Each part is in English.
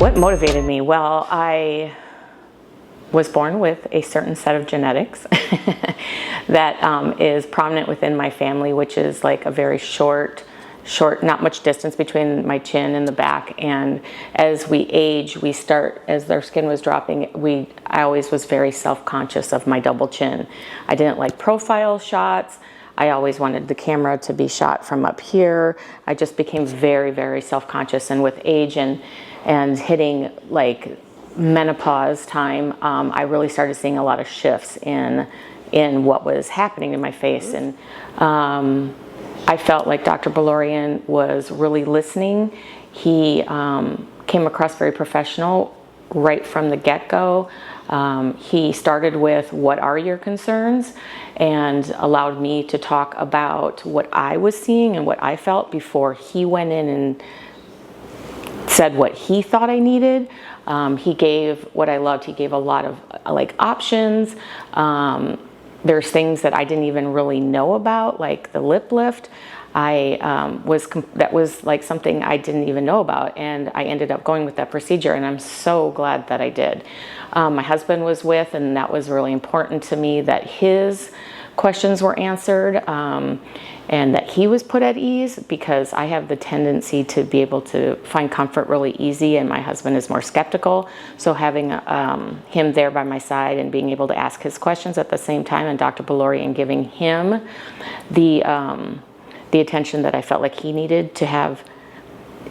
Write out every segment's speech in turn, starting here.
What motivated me? Well, I was born with a certain set of genetics that is prominent within my family, which is like a very short, not much distance between my chin and the back. And as we age, as their skin was dropping, I always was very self-conscious of my double chin. I didn't like profile shots. I always wanted the camera to be shot from up here. I just became very, very self-conscious. And with age and hitting like menopause time, I really started seeing a lot of shifts in what was happening in my face. And I felt like Dr. Balorian was really listening. He came across very professional right from the get-go. He started with, what are your concerns? And allowed me to talk about what I was seeing and what I felt before he went in and said what he thought I needed. He gave what I loved. He gave a lot of like options. There's things that I didn't even really know about, like the lip lift. That was like something I didn't even know about, and I ended up going with that procedure, and I'm so glad that I did. My husband was with, and that was really important to me, that his questions were answered, and that he was put at ease, because I have the tendency to be able to find comfort really easy, and my husband is more skeptical. So having him there by my side and being able to ask his questions at the same time, and Dr. Balorian giving him the attention that I felt like he needed to have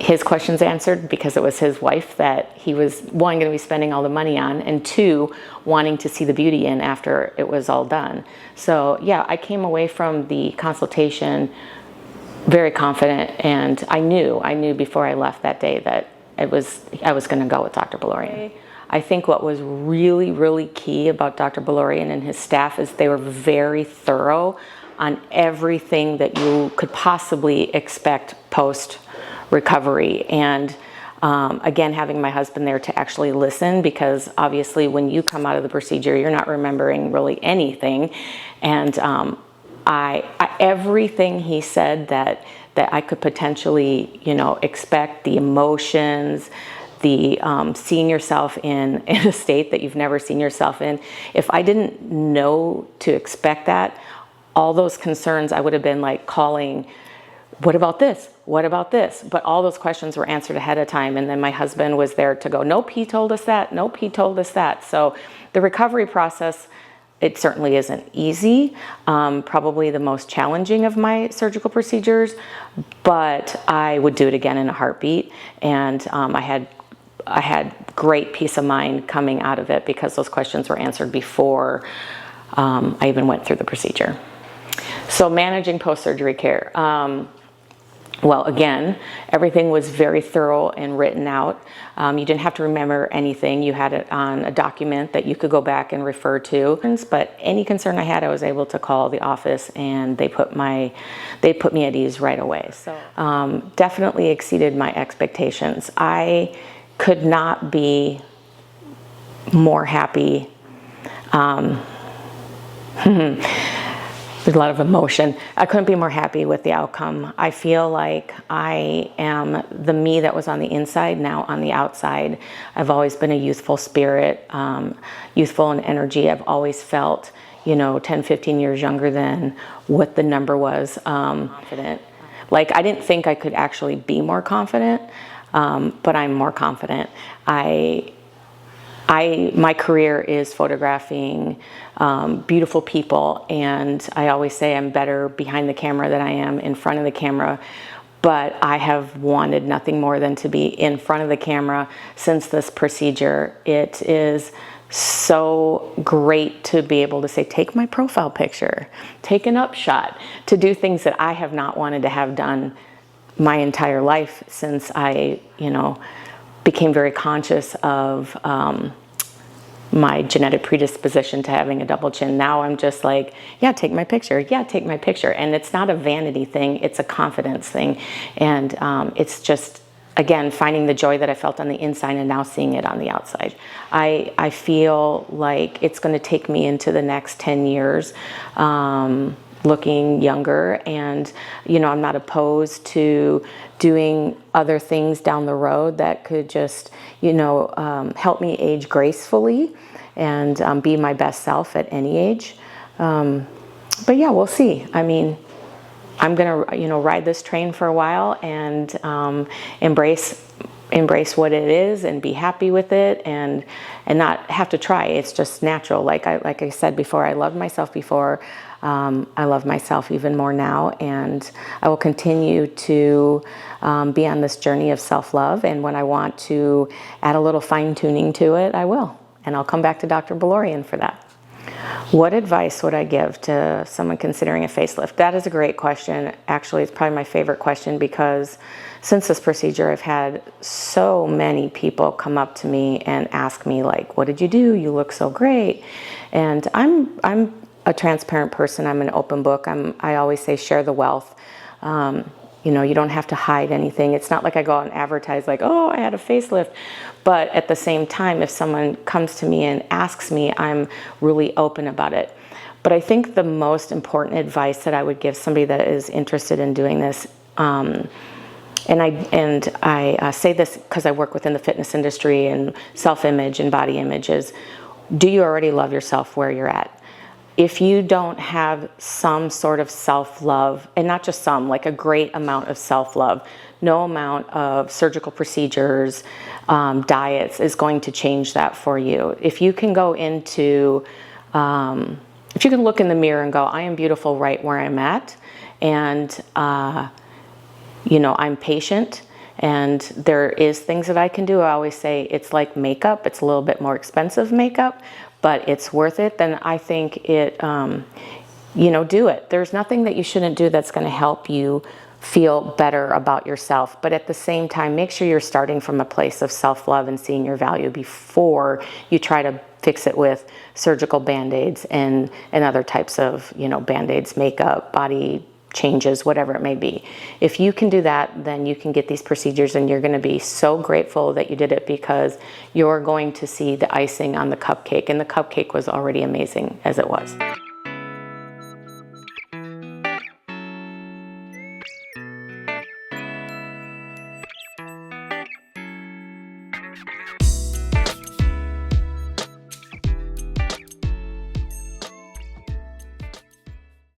his questions answered, because it was his wife that he was, one, going to be spending all the money on, and two, wanting to see the beauty in after it was all done. So yeah, I came away from the consultation very confident, and I knew before I left that day that I was going to go with Dr. Balorian. I think what was really, really key about Dr. Balorian and his staff is they were very thorough on everything that you could possibly expect post recovery. And again, having my husband there to actually listen, because obviously when you come out of the procedure, you're not remembering really anything. And everything he said that I could potentially, expect, the emotions, the seeing yourself in a state that you've never seen yourself in. If I didn't know to expect that, all those concerns, I would have been like calling, what about this? What about this? But all those questions were answered ahead of time. And then my husband was there to go, nope, he told us that. Nope, he told us that. So the recovery process, it certainly isn't easy. Probably the most challenging of my surgical procedures, but I would do it again in a heartbeat. And I had great peace of mind coming out of it, because those questions were answered before I even went through the procedure. So managing post-surgery care. Well, again, everything was very thorough and written out. You didn't have to remember anything. You had it on a document that you could go back and refer to. But any concern I had, I was able to call the office, and they put me at ease right away. So definitely exceeded my expectations. I could not be more happy. There's a lot of emotion. I couldn't be more happy with the outcome. I feel like I am the me that was on the inside now on the outside. I've always been a youthful spirit, youthful in energy. I've always felt, 10, 15 years younger than what the number was. Confident. Like, I didn't think I could actually be more confident, but I'm more confident. My career is photographing beautiful people, and I always say I'm better behind the camera than I am in front of the camera, but I have wanted nothing more than to be in front of the camera since this procedure. It is so great to be able to say, take my profile picture, take an up shot, to do things that I have not wanted to have done my entire life since I, became very conscious of my genetic predisposition to having a double chin. Now I'm just like, yeah, take my picture. Yeah, take my picture. And it's not a vanity thing. It's a confidence thing. And it's just, again, finding the joy that I felt on the inside and now seeing it on the outside. I feel like it's going to take me into the next 10 years looking younger, and you know, I'm not opposed to doing other things down the road that could just, you know, help me age gracefully and be my best self at any age. But yeah, we'll see. I mean, I'm gonna, you know, ride this train for a while and embrace what it is and be happy with it, and not have to try. It's just natural. Like I said before, I loved myself before. I love myself even more now, and I will continue to be on this journey of self-love. And when I want to add a little fine-tuning to it, I will. And I'll come back to Dr. Balorian for that. What advice would I give to someone considering a facelift? That is a great question. Actually, it's probably my favorite question, because since this procedure, I've had so many people come up to me and ask me, like, what did you do? You look so great. And I'm a transparent person. I'm an open book. I always say share the wealth. You know, you don't have to hide anything. It's not like I go out and advertise like, oh, I had a facelift. But at the same time, if someone comes to me and asks me, I'm really open about it. But I think the most important advice that I would give somebody that is interested in doing this, and I say this because I work within the fitness industry and self-image and body image, is, do you already love yourself where you're at? If you don't have some sort of self-love, and not just some, like a great amount of self-love, no amount of surgical procedures, diets is going to change that for you. If you can go into, if you can look in the mirror and go, I am beautiful right where I'm at, and you know, I'm patient, and there is things that I can do. I always say it's like makeup. It's a little bit more expensive makeup, but it's worth it. Then I think it, you know, do it. There's nothing that you shouldn't do that's going to help you feel better about yourself. But at the same time, make sure you're starting from a place of self-love and seeing your value before you try to fix it with surgical band-aids and other types of, you know, band-aids, makeup, body changes, whatever it may be. If you can do that, then you can get these procedures, and you're going to be so grateful that you did it, because you're going to see the icing on the cupcake, and the cupcake was already amazing as it was.